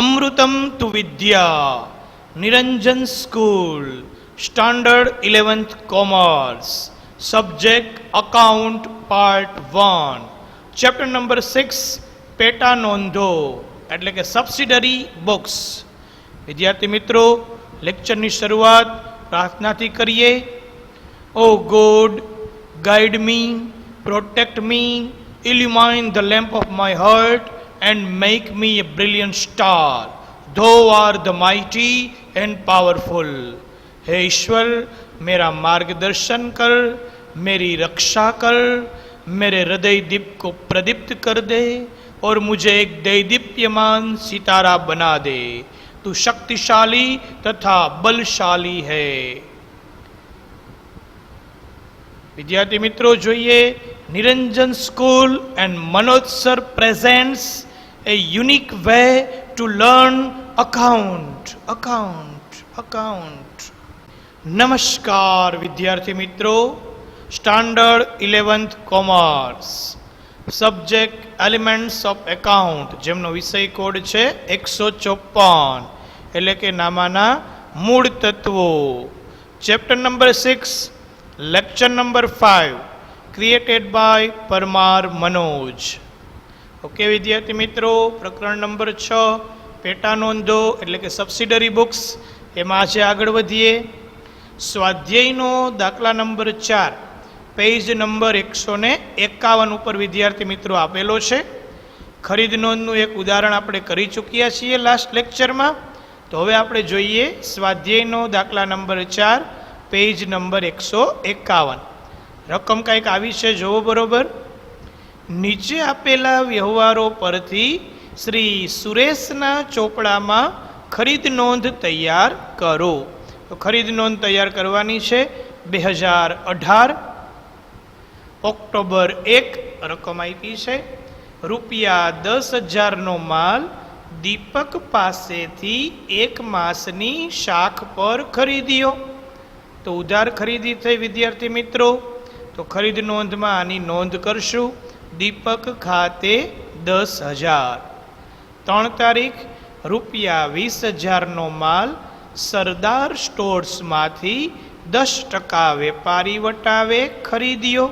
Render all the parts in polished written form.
અમૃતમ Tu Vidya, Niranjan school, standard 11th commerce, subject account, part 1, chapter number 6, પેટા નોંધો એટલે કે સબસિડરી બુક્સ. વિદ્યાર્થી મિત્રો, લેક્ચરની શરૂઆત પ્રાર્થનાથી કરીએ. O God, guide me, protect me, illumine the lamp of my heart and make me a brilliant star. Thou art the mighty and powerful. हे ईश्वर, मेरा मार्गदर्शन कर, मेरी रक्षा कर, मेरे हृदय दीप को प्रदीप्त कर दे और मुझे एक दैदीप्यमान सितारा बना दे. तू शक्तिशाली तथा बलशाली है. विद्यार्थी मित्रों, જોઈએ Niranjan School and Manoj sir presents a unique way to learn account. નમસ્કાર વિદ્યાર્થી મિત્રો, standard 11th commerce, subject elements of account, જેમનો વિષય કોડ છે 154 એટલે કે નામાના મૂળ તત્વો. Chapter number 6, lecture number 5, created by Parmar Manoj. Okay વિદ્યાર્થી મિત્રો, પ્રકરણ નંબર 6, પેટા નોંધો એટલે કે સબસિડરી બુક્સ, એમાં આજે આગળ વધીએ. સ્વાધ્યાયનો દાખલા નંબર 4, પેજ નંબર 151 ઉપર વિદ્યાર્થી મિત્રો આપેલો છે. ખરીદ નોંધનું એક ઉદાહરણ આપણે કરી ચૂક્યા છીએ લાસ્ટ લેક્ચરમાં. તો હવે આપણે જોઈએ સ્વાધ્યાયનો દાખલા નંબર 4, પેજ નંબર 151. રકમ કંઈક આવી છે, જોવો બરોબર. નીચે આપેલા વ્યવહારો પરથી શ્રી સુરેશના ચોપડામાં ખરીદ નોંધ તૈયાર કરો. તો ખરીદ નોંધ તૈયાર કરવાની છે 2018 ઓક્ટોબર 1. રકમ આપી છે ₹10,000નો માલ દીપક પાસેથી 1 માસની શાખ પર ખરીદ્યો. તો ઉધાર ખરીદી થઈ વિદ્યાર્થી મિત્રો. તો ખરીદ નોંધમાં આની નોંધ કરશું. દીપક ખાતે 10,000. 3 તારીખ, ₹20,000નો માલ સરદાર સ્ટોર્સમાંથી 10% વેપારી વટાવે ખરીદ્યો.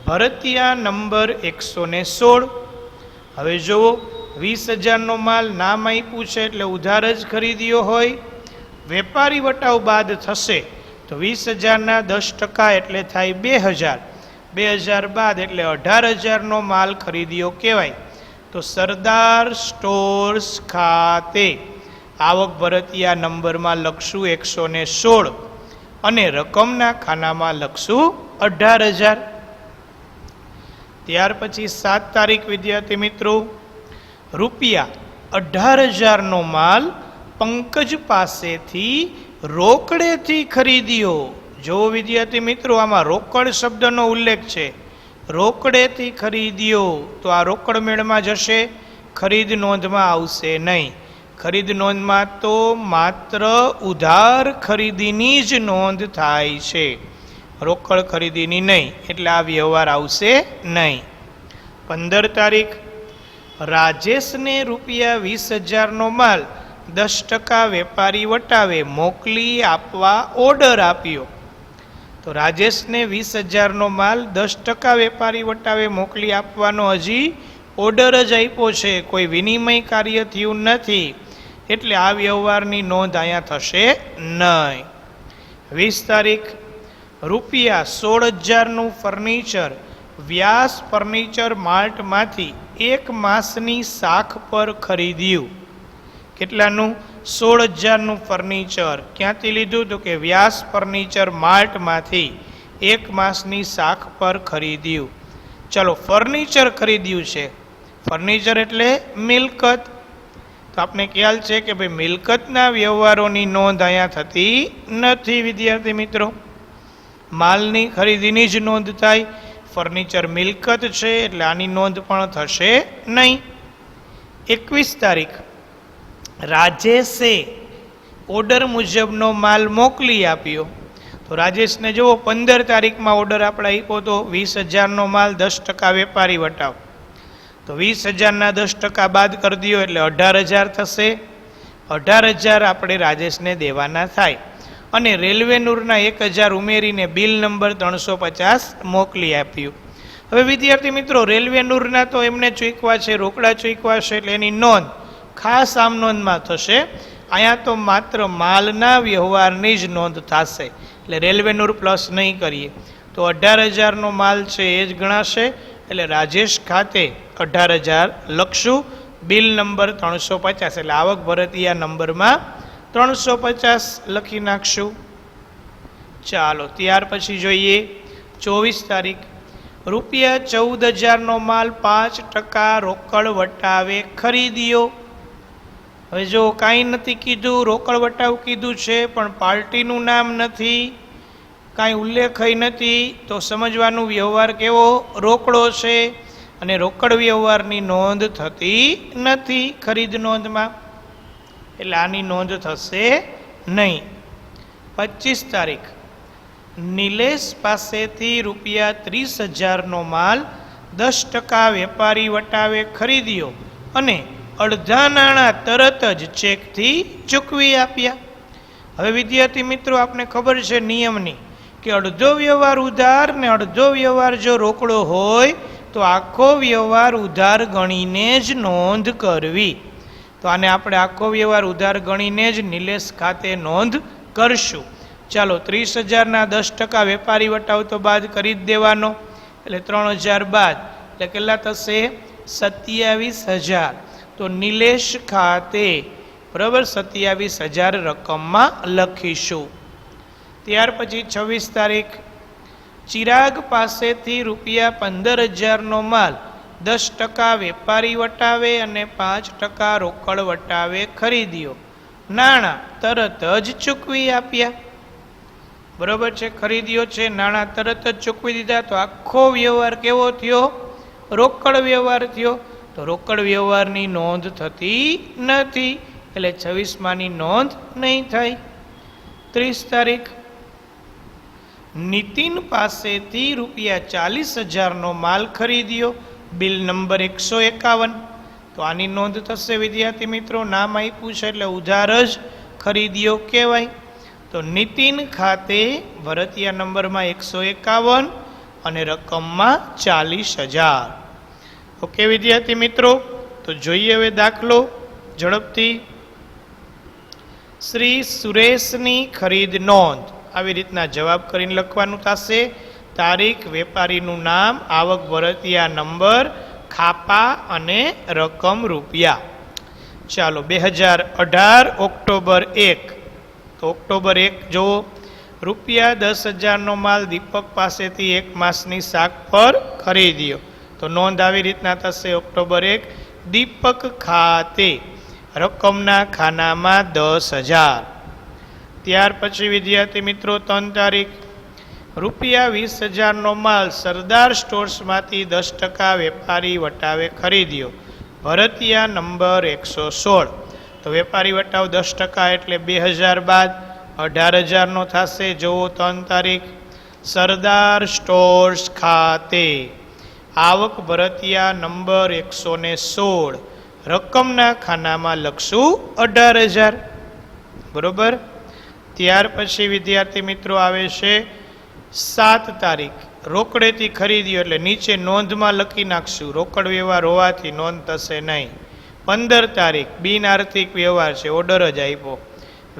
ભરતિયા નંબર 116. હવે જુઓ, 20,000નો માલ નામ આપ્યું છે એટલે ઉધાર જ ખરીદ્યો હોય. વેપારી વટાવ બાદ થશે તો 20,000ના 10% એટલે થાય 2,000. 2,000 બાદ એટલે 18,000નો માલ ખરીદ્યો કહેવાય. તો સરદાર સ્ટોર્સ ખાતે આવક ભરતિયા નંબરમાં લખશું 116 અને રકમના ખાનામાં લખશું 18,000. ત્યાર પછી 7 તારીખ વિદ્યાર્થી મિત્રો, ₹18,000નો માલ પંકજ પાસેથી રોકડેથી ખરીદ્યો. જો વિદ્યાર્થી મિત્રો, આમાં રોકડ શબ્દનો ઉલ્લેખ છે. રોકડેથી ખરીદ્યો તો આ રોકડ મેળમાં જશે, ખરીદ નોંધમાં આવશે નહીં. ખરીદ નોંધમાં તો માત્ર ઉધાર ખરીદીની જ નોંધ થાય છે, રોકડ ખરીદીની નહીં, એટલે આ વ્યવહાર આવશે નહીં. 15 તારીખ, રાજેશને ₹20,000નો માલ 10% વેપારી વટાવે મોકલી આપવા ઓર્ડર આપ્યો. તો રાજેશને 20,000નો માલ 10% વેપારી વટાવે મોકલી આપવાનો હજી ઓર્ડર જ આપ્યો છે, કોઈ વિનિમય કાર્ય થયું નથી, એટલે આ વ્યવહારની નોંધ અહીંયા થશે નહીં. 20 તારીખ, ₹16,000નું ફર્નિચર વ્યાસ ફર્નિચર માર્ટમાંથી 1 માસની શાખ પર ખરીદ્યું. કેટલાનું? 16,000નું ફર્નિચર ક્યાંથી લીધું? તો કે વ્યાસ ફર્નિચર માર્ટમાંથી 1 માસની શાખ પર ખરીદ્યું. ચલો, ફર્નિચર ખરીદ્યું છે. ફર્નિચર એટલે મિલકત. તો આપને ખ્યાલ છે કે ભાઈ મિલકતના વ્યવહારોની નોંધ અહીંયા થતી નથી વિદ્યાર્થી મિત્રો. માલની ખરીદીની જ નોંધ થાય. ફર્નિચર મિલકત છે એટલે આની નોંધ પણ થશે નહીં. 21 તારીખ, રાજેશે ઓર્ડર મુજબનો માલ મોકલી આપ્યો. તો રાજેશને જુઓ 15 તારીખમાં ઓર્ડર આપણે આપ્યો તો 20,000નો માલ 10% વેપારી વટાવ. તો 20,000ના 10% બાદ કરી દો એટલે 18,000 થશે. 18,000 આપણે રાજેશને દેવાના થાય અને રેલવે નૂરના 1,000 ઉમેરીને બિલ નંબર 350 મોકલી આપ્યું. હવે વિદ્યાર્થી મિત્રો, રેલવે નૂરના તો એમને ચૂકવા છે, રોકડા ચૂકવા છે, એટલે એની નોંધ ખાસ આમ નોંધમાં થશે. અહીંયા તો માત્ર માલના વ્યવહારની જ નોંધ થશે, એટલે રેલવે નૂર પ્લસ નહીં કરીએ તો 18,000નો માલ છે એ જ ગણાશે. એટલે રાજેશ ખાતે 18,000 લખશું, બિલ નંબર 350 એટલે આવક ભરતિયા નંબરમાં 350 લખી નાખશું. ચાલો ત્યાર પછી જોઈએ 24 તારીખ. ₹14,000નો માલ 5% રોકડ વટાવે ખરીદ્યો. હવે જો કાંઈ નથી કીધું, રોકડ વટાવ કીધું છે પણ પાર્ટીનું નામ નથી, કાંઈ ઉલ્લેખ નથી, તો સમજવાનું વ્યવહાર કેવો રોકડો છે અને રોકડ વ્યવહારની નોંધ થતી નથી ખરીદ નોંધમાં, એટલે આની નોંધ થશે નહીં. 25 તારીખ. નિલેશ પાસેથી ₹30,000નો માલ 10% વેપારી વટાવે ખરીદ્યો અને અડધા નાણાં તરત જ ચેકથી ચૂકવી આપ્યા. હવે વિદ્યાર્થી મિત્રો, આપને ખબર છે નિયમની કે અડધો વ્યવહાર ઉધાર ને અડધો વ્યવહાર જો રોકડો હોય તો આખો વ્યવહાર ઉધાર ગણીને જ નોંધ કરવી. તો આને આપણે આખો વ્યવહાર ઉધાર ગણીને જ નિલેશ ખાતે નોંધ કરશું. ચાલો 30,000ના 10% વેપારી વટાવ તો બાદ કરી જ દેવાનો, એટલે 3,000 બાદ એટલે કેટલા થશે? 27,000. તો નિલેશ ખાતે બરાબર 27,000 રકમમાં લખીશું. ત્યાર પછી 26 તારીખ. ચિરાગ પાસેથી ₹15,000નો માલ 10% વેપારી વટાવે અને 5% રોકડ વટાવે ખરીદ્યો. નાણાં તરત જ ચૂકવી આપ્યા. બરોબર છે, ખરીદ્યો છે, નાણાં તરત જ ચૂકવી દીધા, તો આખો વ્યવહાર કેવો થયો? રોકડ વ્યવહાર થયો. તો રોકડ વ્યવહારની નોંધ થતી નથી, એટલે 26માની નોંધ નહીં થાય. 30 તારીખ. નીતિન પાસેથી ₹40,000નો માલ ખરીદ્યો, બિલ નંબર 151. તો આની નોંધ થશે વિદ્યાર્થી મિત્રો, નામ આપ્યું છે એટલે ઉધાર જ ખરીદ્યો કહેવાય. તો નીતિન ખાતે ભરતિયા નંબરમાં 151 અને રકમમાં 40,000. ઓકે વિદ્યાર્થી મિત્રો, તો જોઈએ હવે દાખલો ઝડપથી. શ્રી સુરેશની ખરીદ નોંધ. આવી રીતના જવાબ કરીને લખવાનું થશે. તારીખ, વેપારીનું નામ, આવક ભરતિયા નંબર, ખાપા અને રકમ રૂપિયા. ચાલો 2018 ઓક્ટોબર 1. તો ઓક્ટોબર 1 જુઓ. ₹10,000નો માલ દીપક પાસેથી 1 માસની શાક પર ખરીદ્યો. તો નોંધ આવી રીતના થશે. ઓક્ટોબર 1 દીપક ખાતે રકમના ખાનામાં 10,000. ત્યાર પછી વિદ્યાર્થી મિત્રો 3 તારીખ. ₹20,000નો માલ સરદાર સ્ટોર્સમાંથી 10% વેપારી વટાવે ખરીદ્યો. ભરતિયા નંબર 116. તો વેપારી વટાવ 10% એટલે 2,000 બાદ 18,000નો થશે. જુઓ 3 તારીખ. સરદાર સ્ટોર્સ ખાતે આવક ભરતિયા નંબર 116. રકમના ખાનામાં લખશું 18,000. બરોબર. ત્યાર પછી વિદ્યાર્થી મિત્રો આવે છે 7 તારીખ. રોકડેથી ખરીદ્યો એટલે નીચે નોંધમાં લખી નાખશું, રોકડ વ્યવહાર હોવાથી નોંધ થશે નહીં. 15 તારીખ. બિન આર્થિક વ્યવહાર છે, ઓર્ડર જ આપ્યો.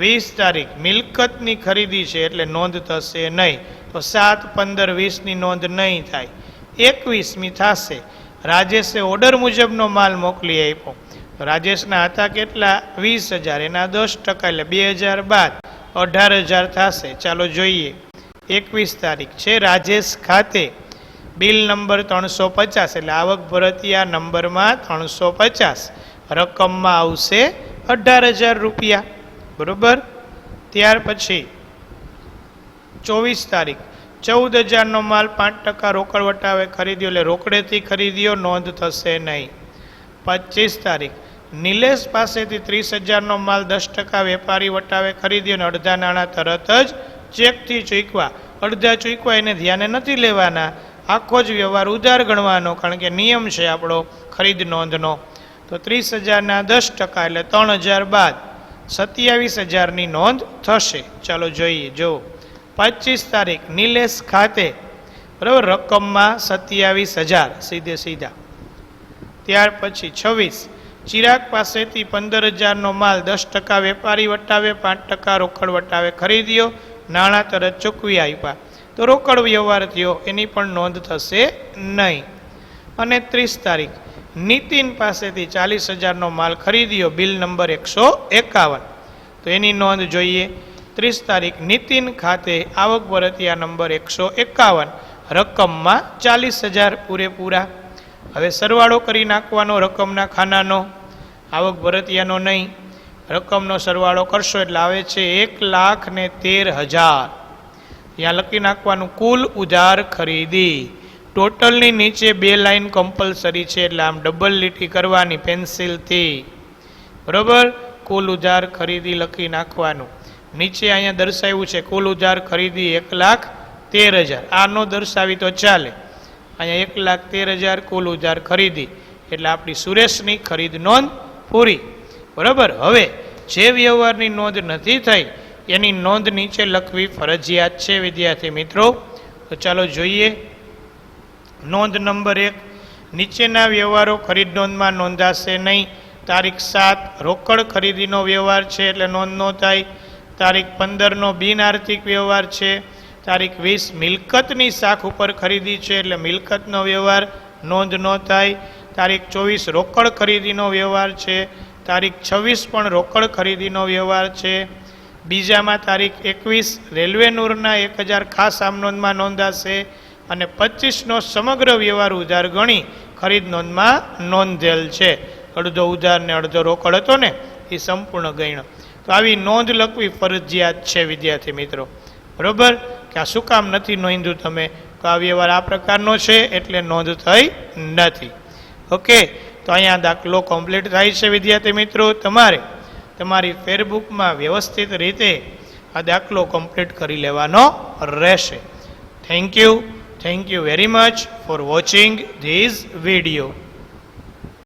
20 તારીખ. મિલકતની ખરીદી છે એટલે નોંધ થશે નહીં. તો 7, 15, 20ની નોંધ નહીં થાય. 21મી થશે. રાજેશે ઓર્ડર મુજબનો માલ મોકલી આપ્યો. રાજેશના હતા કેટલા? 20,000, એના 10% એટલે 2,000 બાદ 18,000 થશે. ચાલો જોઈએ. 21 તારીખ છે. રાજેશ ખાતે બિલ નંબર 350 એટલે આવક ભરતિયા નંબરમાં 350. રકમમાં આવશે 18,000 રૂપિયા. બરોબર. ત્યાર પછી 24 તારીખ. 14,000નો માલ 5% રોકડ વટાવે ખરીદ્યો એટલે રોકડેથી ખરીદ્યો, નોંધ થશે નહીં. 25 તારીખ. નિલેશ પાસેથી 30,000નો માલ 10% વેપારી વટાવે ખરીદ્યો અને અડધા નાણાં તરત જ ચેકથી ચૂકવા. અડધા ચૂકવા એને ધ્યાને નથી લેવાના, આખો જ વ્યવહાર ઉધાર ગણવાનો, કારણ કે નિયમ છે આપણો ખરીદ નોંધનો. તો 30,000ના 10% એટલે 3,000 બાદ 27,000ની નોંધ થશે. ચાલો જોઈએ. જો 25 તારીખ નિલેશ ખાતે, બરાબર, રકમમાં 27,000 સીધે સીધા. ત્યાર પછી 26 ચિરાગ પાસેથી 15,000નો માલ 10% વેપારી વટાવે 5% રોકડ વટાવે ખરીદ્યો, નાણાં તરત ચૂકવી આપ્યા, તો રોકડ વ્યવહાર થયો, એની પણ નોંધ થશે નહીં. અને 30 તારીખ નીતિન પાસેથી 40,000નો માલ ખરીદ્યો, બિલ નંબર 151, તો એની નોંધ જોઈએ. 30 તારીખ નીતિન ખાતે આવક ભરતિયા નંબર 151, રકમમાં 40,000 પૂરેપૂરા. હવે સરવાળો કરી નાખવાનો રકમના ખાનાનો, આવક ભરતિયાનો નહીં. રકમનો સરવાળો કરશો એટલે આવે છે 1,13,000. ત્યાં લખી નાખવાનું કુલ ઉધાર ખરીદી. ટોટલની નીચે 2 લાઈન કમ્પલસરી છે, એટલે આમ ડબલ લીટી કરવાની પેન્સિલથી, બરોબર. કુલ ઉધાર ખરીદી લખી નાખવાનું. નીચે અહીંયા દર્શાવ્યું છે કુલ ઉધાર ખરીદી 1,13,000. આ નો દર્શાવી તો ચાલે. અહીંયા 1,13,000 કુલ ઉધાર ખરીદી, એટલે આપણી સુરેશની ખરીદ નોંધ પૂરી, બરાબર. હવે જે વ્યવહારની નોંધ નથી થઈ એની નોંધ નીચે લખવી ફરજિયાત છે વિદ્યાર્થી મિત્રો. તો ચાલો જોઈએ. નોંધ નંબર 1, નીચેના વ્યવહારો ખરીદ નોંધમાં નોંધાશે નહીં. તારીખ 7 રોકડ ખરીદીનો વ્યવહાર છે એટલે નોંધ ન થાય. તારીખ 15નો બિન આર્થિક વ્યવહાર છે. તારીખ 20 મિલકતની શાખ ઉપર ખરીદી છે એટલે મિલકતનો વ્યવહાર, નોંધ ન થાય. તારીખ 24 રોકડ ખરીદીનો વ્યવહાર છે. તારીખ 26 પણ રોકડ ખરીદીનો વ્યવહાર છે. બીજામાં તારીખ 21 રેલવે નૂરના 1,000 ખાસ આમનોંધમાં નોંધાશે અને 25નો સમગ્ર વ્યવહાર ઉધાર ગણી ખરીદ નોંધમાં નોંધેલ છે. અડધો ઉધાર ને અડધો રોકડ હતો ને, એ સંપૂર્ણ ગણ્યો. તો આવી નોંધ લખવી ફરજિયાત છે વિદ્યાર્થી મિત્રો, બરોબર. કે આ શું કામ નથી નોંધ્યું તમે? તો આ વ્યવહાર આ પ્રકારનો છે એટલે નોંધ થઈ નથી. ઓકે, તો અહીંયા દાખલો કમ્પ્લીટ થાય છે વિદ્યાર્થી મિત્રો. તમારે તમારી ફેરબુકમાં વ્યવસ્થિત રીતે આ દાખલો કમ્પ્લીટ કરી લેવાનો રહેશે. Thank you very much for watching this video.